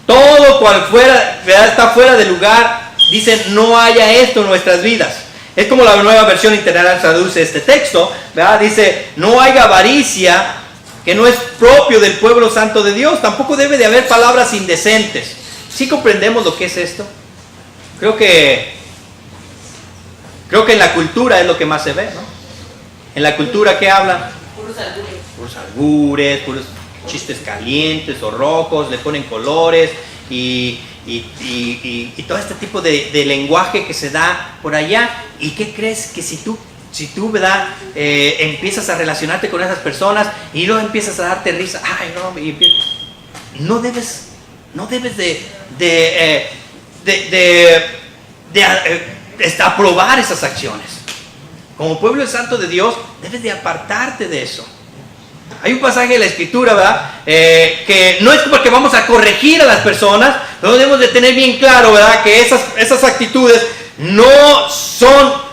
todo cual fuera, ¿verdad?, está fuera de lugar. Dicen, no haya esto en nuestras vidas. Es como la Nueva Versión Internacional traduce este texto, ¿verdad? Dice, no haya avaricia, que no es propio del pueblo santo de Dios. Tampoco debe de haber palabras indecentes. ¿Sí comprendemos lo que es esto? Creo que en la cultura es lo que más se ve, ¿no? En la cultura, ¿qué hablan? Puros albures, puros chistes calientes o rojos, le ponen colores y todo este tipo de lenguaje que se da por allá. ¿Y qué crees? Que si tú ¿verdad?, empiezas a relacionarte con esas personas y luego empiezas a darte risa, ay no, no debes de aprobar esas acciones. Como pueblo santo de Dios, debes de apartarte de eso. Hay un pasaje de la Escritura, ¿verdad?, que no es porque vamos a corregir a las personas, pero debemos de tener bien claro, ¿verdad?, que esas actitudes no son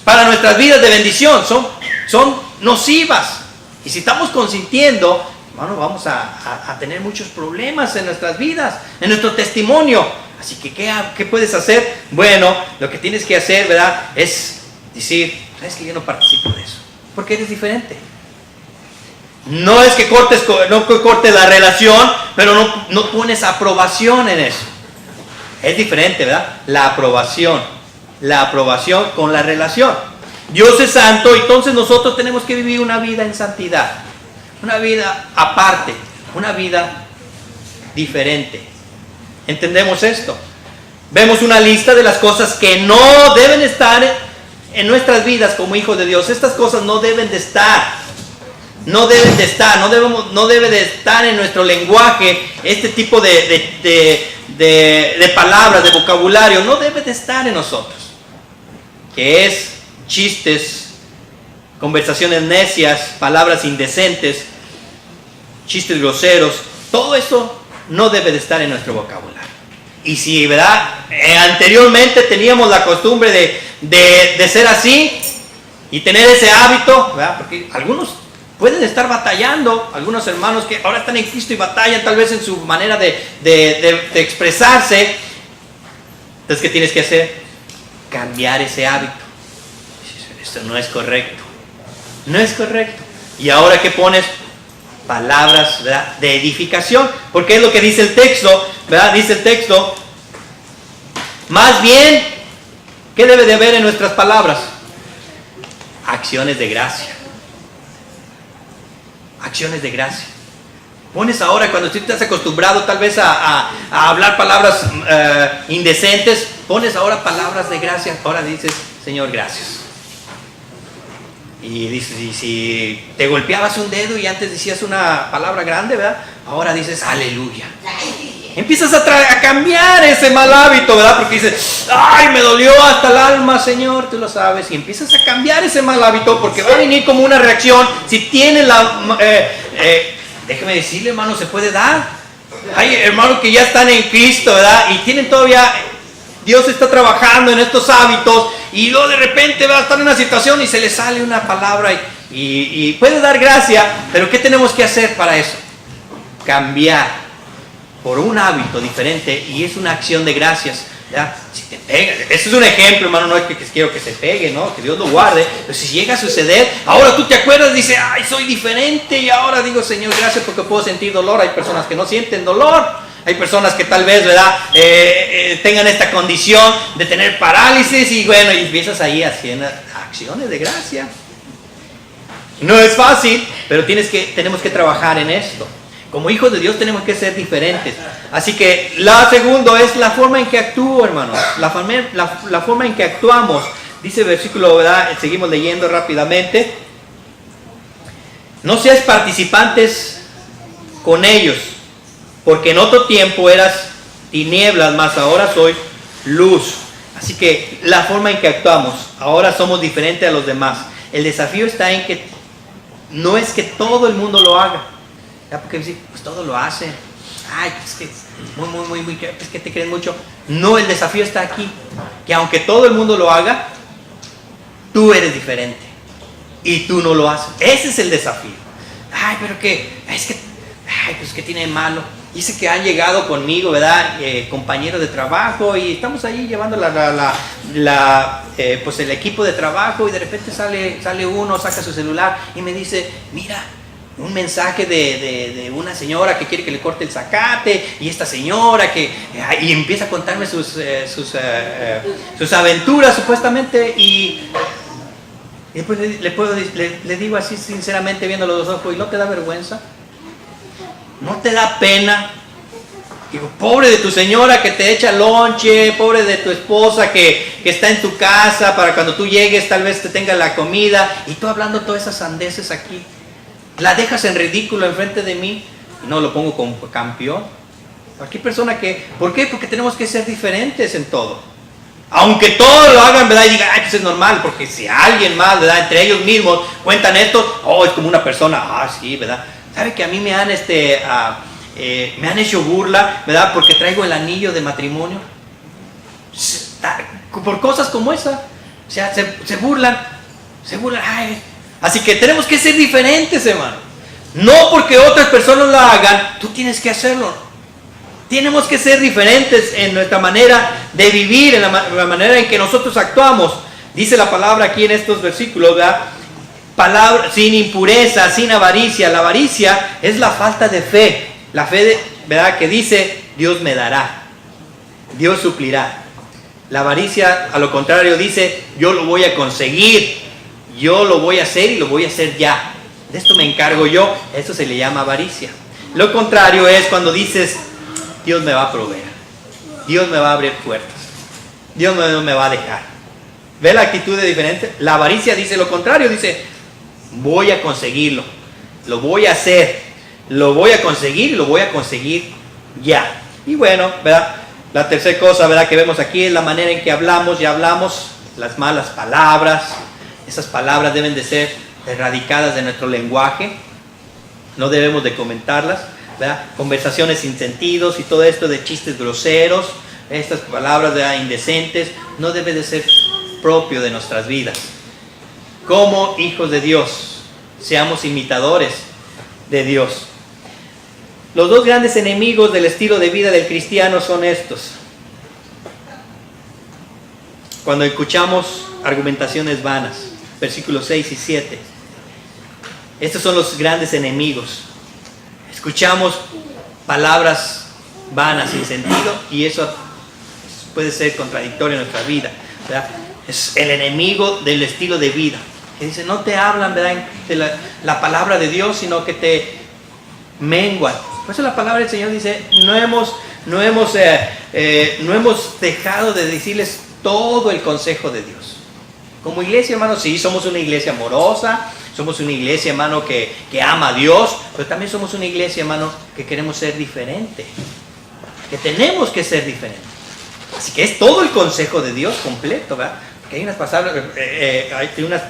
para nuestras vidas de bendición, son nocivas. Y si estamos consintiendo, bueno, vamos a tener muchos problemas en nuestras vidas, en nuestro testimonio. Así que, ¿qué puedes hacer? Bueno, lo que tienes que hacer, ¿verdad?, es decir, ¿sabes que yo no participo de eso? Porque eres diferente. No es que cortes la relación, pero no pones aprobación en eso. Es diferente, ¿verdad? La aprobación con la relación. Dios es santo, entonces nosotros tenemos que vivir una vida en santidad, una vida aparte, una vida diferente. ¿Entendemos esto? Vemos una lista de las cosas que no deben estar en nuestras vidas como hijos de Dios. Estas cosas no deben de estar. No debe de estar en nuestro lenguaje este tipo de palabras, de vocabulario. No debe de estar en nosotros. Que es chistes, conversaciones necias, palabras indecentes, chistes groseros. Todo eso no debe de estar en nuestro vocabulario. Y si, ¿verdad?, anteriormente teníamos la costumbre de ser así y tener ese hábito, ¿verdad?, porque algunos pueden estar batallando, algunos hermanos que ahora están en Cristo y batallan tal vez en su manera de expresarse. Entonces, ¿qué tienes que hacer? Cambiar ese hábito. Esto no es correcto. No es correcto. ¿Y ahora qué pones? palabras, ¿verdad?, de edificación. Porque es lo que dice el texto, ¿verdad? Dice el texto, más bien, ¿qué debe de haber en nuestras palabras? Acciones de gracia. Acciones de gracia. Pones ahora, cuando tú estás acostumbrado tal vez a hablar palabras indecentes, pones ahora palabras de gracia. Ahora dices, Señor, gracias. Y dices, y si te golpeabas un dedo y antes decías una palabra grande, ¿verdad? Ahora dices, aleluya. Empiezas a cambiar ese mal hábito, ¿verdad? Porque dices, ay, me dolió hasta el alma, Señor, tú lo sabes. Y empiezas a cambiar ese mal hábito porque va a venir como una reacción. Si tienes déjeme decirle, hermano, se puede dar. Hay hermanos que ya están en Cristo, ¿verdad? Y tienen todavía, Dios está trabajando en estos hábitos y luego de repente va a estar en una situación y se le sale una palabra y puede dar gracia, pero ¿qué tenemos que hacer para eso? Cambiar por un hábito diferente, y es una acción de gracias, ¿ya? Si te pega, ese es un ejemplo, hermano, no es que quiero que se pegue, ¿no? Que Dios lo guarde, pero si llega a suceder, ahora tú te acuerdas y dices, ay, soy diferente, y ahora digo, Señor, gracias porque puedo sentir dolor. Hay personas que no sienten dolor, hay personas que tal vez, ¿verdad?, tengan esta condición de tener parálisis, y bueno, y empiezas ahí haciendo acciones de gracia. No es fácil, pero tenemos que trabajar en esto. Como hijos de Dios tenemos que ser diferentes. Así que la segunda es la forma en que actúo, hermanos. La forma en que actuamos. Dice el versículo, ¿verdad? Seguimos leyendo rápidamente. No seas participantes con ellos, porque en otro tiempo eras tinieblas, mas ahora soy luz. Así que la forma en que actuamos, ahora somos diferentes a los demás. El desafío está en que no es que todo el mundo lo haga. Ya, porque pues todo lo hace. Ay, es que muy, es que te creen mucho. No, el desafío está aquí. Que aunque todo el mundo lo haga, tú eres diferente. Y tú no lo haces. Ese es el desafío. Ay, pero pues que tiene de malo. Dice que han llegado conmigo, ¿verdad? Compañeros de trabajo, y estamos ahí llevando pues el equipo de trabajo, y de repente sale uno, saca su celular y me dice, mira, un mensaje de una señora que quiere que le corte el zacate, y esta señora y empieza a contarme sus aventuras supuestamente, y después le digo así sinceramente, viéndolo los ojos, ¿y no te da vergüenza? ¿No te da pena? Digo, pobre de tu señora que te echa lonche, pobre de tu esposa que está en tu casa para cuando tú llegues tal vez te tenga la comida, y tú hablando todas esas sandeces aquí. La dejas en ridículo enfrente de mí, y no lo pongo como campeón. Cualquier persona ¿por qué? Porque tenemos que ser diferentes en todo. Aunque todos lo hagan, ¿verdad? Y digan, ay, pues es normal, porque si alguien más, ¿verdad?, entre ellos mismos cuentan esto, oh, es como una persona, sí, ¿verdad? ¿Sabe que a mí me han hecho burla, ¿verdad?, porque traigo el anillo de matrimonio? Por cosas como esa. O sea, se burlan. Ay. Así que tenemos que ser diferentes, hermano. No porque otras personas lo hagan, tú tienes que hacerlo. Tenemos que ser diferentes en nuestra manera de vivir, en la manera en que nosotros actuamos. Dice la palabra aquí en estos versículos, ¿verdad? Palabra, sin impureza, sin avaricia. La avaricia es la falta de fe. La fe, ¿verdad?, que dice, Dios me dará, Dios suplirá. La avaricia, a lo contrario, dice, yo lo voy a conseguir, yo lo voy a hacer y lo voy a hacer ya. De esto me encargo yo. Esto se le llama avaricia. Lo contrario es cuando dices, Dios me va a proveer, Dios me va a abrir puertas, Dios no me va a dejar. ¿Ve la actitud de diferente? La avaricia dice lo contrario, dice, voy a conseguirlo, lo voy a hacer, lo voy a conseguir y lo voy a conseguir ya. Y bueno, ¿verdad? La tercera cosa, ¿verdad?, que vemos aquí es la manera en que hablamos. Ya hablamos, las malas palabras. Esas palabras deben de ser erradicadas de nuestro lenguaje. No debemos de comentarlas, ¿verdad? Conversaciones sin sentidos y todo esto de chistes groseros, estas palabras, ¿verdad?, indecentes, no debe de ser propio de nuestras vidas. Como hijos de Dios, seamos imitadores de Dios. Los dos grandes enemigos del estilo de vida del cristiano son estos. Cuando escuchamos argumentaciones vanas, versículos 6 y 7. Estos son los grandes enemigos. Escuchamos palabras vanas, sin sentido, y eso puede ser contradictorio en nuestra vida, ¿verdad? Es el enemigo del estilo de vida. Que dice, no te hablan, ¿verdad?, de la palabra de Dios, sino que te menguan. Por eso la palabra del Señor dice, no hemos dejado de decirles todo el consejo de Dios. Como iglesia, hermano, sí, somos una iglesia amorosa, somos una iglesia, hermano, que ama a Dios, pero también somos una iglesia, hermano, que queremos ser diferente, que tenemos que ser diferentes. Así que es todo el consejo de Dios completo, ¿verdad? Porque hay unas hay unas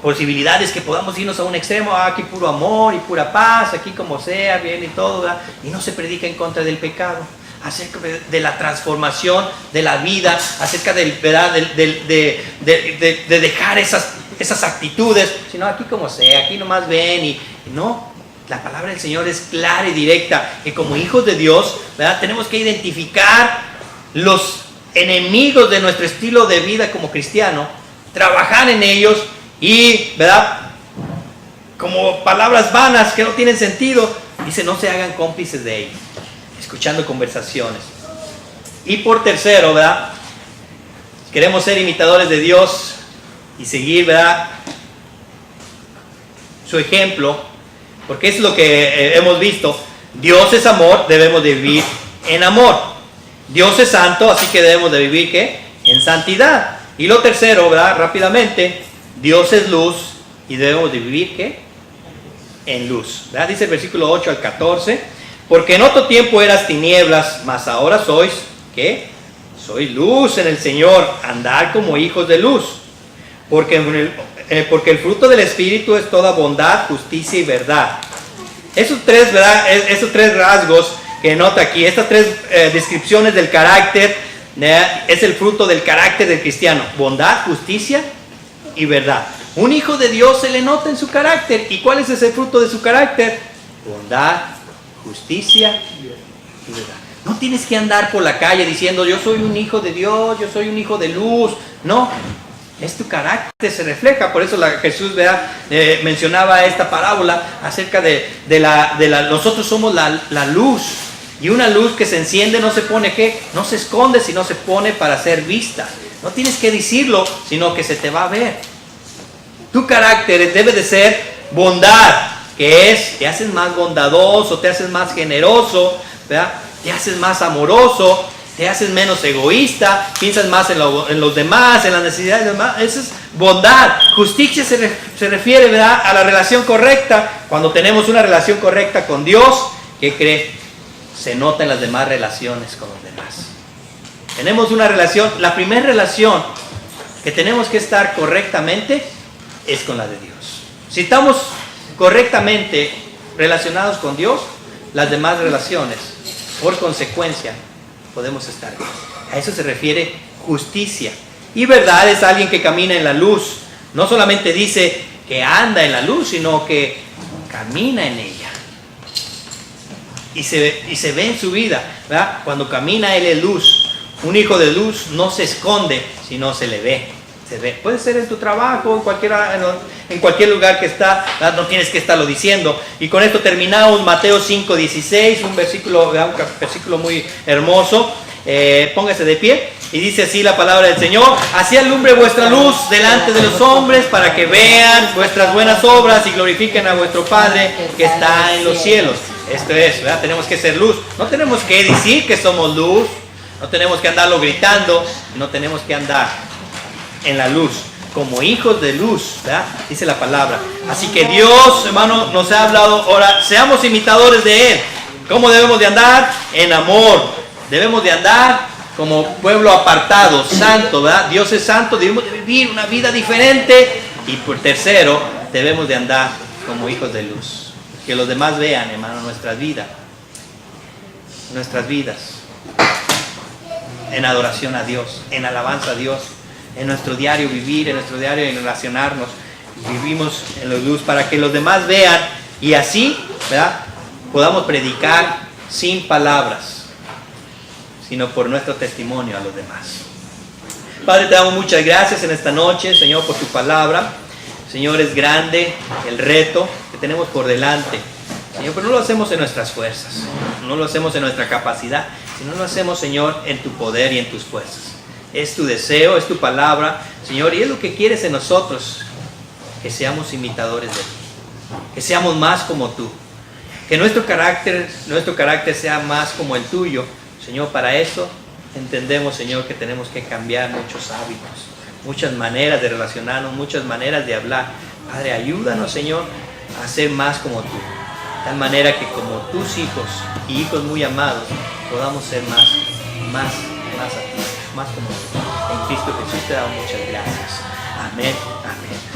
posibilidades que podamos irnos a un extremo, aquí puro amor y pura paz, aquí como sea, bien y todo, ¿verdad? Y no se predica en contra del pecado, acerca de la transformación de la vida, acerca ¿verdad?, de dejar esas actitudes, sino aquí como sea, aquí nomás ven y no. La palabra del Señor es clara y directa, que como hijos de Dios, ¿verdad?, tenemos que identificar los enemigos de nuestro estilo de vida como cristiano, trabajar en ellos y, ¿verdad?, como palabras vanas que no tienen sentido, dice, no se hagan cómplices de ellos, escuchando conversaciones. Y por tercero, ¿verdad?, queremos ser imitadores de Dios y seguir, ¿verdad?, su ejemplo, porque es lo que hemos visto. Dios es amor, debemos de vivir en amor. Dios es santo, así que debemos de vivir, ¿qué?, en santidad. Y lo tercero, ¿verdad?, rápidamente, Dios es luz y debemos de vivir, ¿qué?, en luz, ¿verdad? Dice el versículo 8 al 14, porque en otro tiempo eras tinieblas, mas ahora sois, ¿qué?, sois luz en el Señor, andar como hijos de luz. Porque el fruto del Espíritu es toda bondad, justicia y verdad. Esos tres, ¿verdad?, esos tres rasgos que nota aquí, estas tres descripciones del carácter, es el fruto del carácter del cristiano: bondad, justicia y verdad. Un hijo de Dios se le nota en su carácter. ¿Y cuál es ese fruto de su carácter? Bondad, justicia y verdad. No tienes que andar por la calle diciendo, yo soy un hijo de Dios, yo soy un hijo de luz. No, es tu carácter, se refleja. Por eso Jesús, ¿verdad?, mencionaba esta parábola acerca nosotros somos la luz. Y una luz que se enciende no se pone, ¿qué?, no se esconde, sino se pone para ser vista. No tienes que decirlo, sino que se te va a ver. Tu carácter debe de ser bondad, que es, te haces más bondadoso, te haces más generoso, ¿verdad?, te haces más amoroso, te haces menos egoísta, piensas más en los demás, en las necesidades de los demás. Eso es bondad. Justicia se refiere, ¿verdad?, a la relación correcta. Cuando tenemos una relación correcta con Dios, ¿qué cree?, se nota en las demás relaciones con los demás. Tenemos una relación, la primera relación que tenemos que estar correctamente es con la de Dios. Si estamos correctamente relacionados con Dios, las demás relaciones, por consecuencia, podemos estar bien. A eso se refiere justicia. Y verdad es alguien que camina en la luz. No solamente dice que anda en la luz, sino que camina en ella. Y se ve en su vida, ¿verdad? Cuando camina, él es luz. Un hijo de luz no se esconde, sino se le ve. Se ve. Puede ser en tu trabajo, en cualquier lugar que está, ¿verdad?, no tienes que estarlo diciendo. Y con esto terminamos Mateo 5:16, un versículo muy hermoso. Póngase de pie. Y dice así la palabra del Señor: así alumbre vuestra luz delante de los hombres, para que vean vuestras buenas obras y glorifiquen a vuestro Padre que está en los cielos. Esto es, ¿verdad? Tenemos que ser luz. No tenemos que decir que somos luz, no tenemos que andarlo gritando, no tenemos que andar en la luz, como hijos de luz, ¿verdad?, dice la palabra. Así que Dios, hermano, nos ha hablado. Ahora, seamos imitadores de Él. ¿Cómo debemos de andar? En amor. Debemos de andar como pueblo apartado, santo, ¿verdad? Dios es santo, debemos de vivir una vida diferente. Y por tercero, debemos de andar como hijos de luz. Que los demás vean, hermano, nuestras vidas, en adoración a Dios, en alabanza a Dios, en nuestro diario vivir, en nuestro diario relacionarnos. Vivimos en la luz para que los demás vean y así, ¿verdad?, podamos predicar sin palabras, sino por nuestro testimonio a los demás. Padre, te damos muchas gracias en esta noche, Señor, por tu palabra. Señor, es grande el reto que tenemos por delante. Señor, pero no lo hacemos en nuestras fuerzas, no lo hacemos en nuestra capacidad, sino lo hacemos, Señor, en tu poder y en tus fuerzas. Es tu deseo, es tu palabra, Señor, y es lo que quieres en nosotros, que seamos imitadores de ti, que seamos más como tú, que nuestro carácter sea más como el tuyo. Señor, para eso entendemos, Señor, que tenemos que cambiar muchos hábitos, muchas maneras de relacionarnos, muchas maneras de hablar. Padre, ayúdanos, Señor, a ser más como tú, de tal manera que como tus hijos y hijos muy amados podamos ser más a ti, más como tú. En Cristo Jesús te damos muchas gracias. Amén, amén.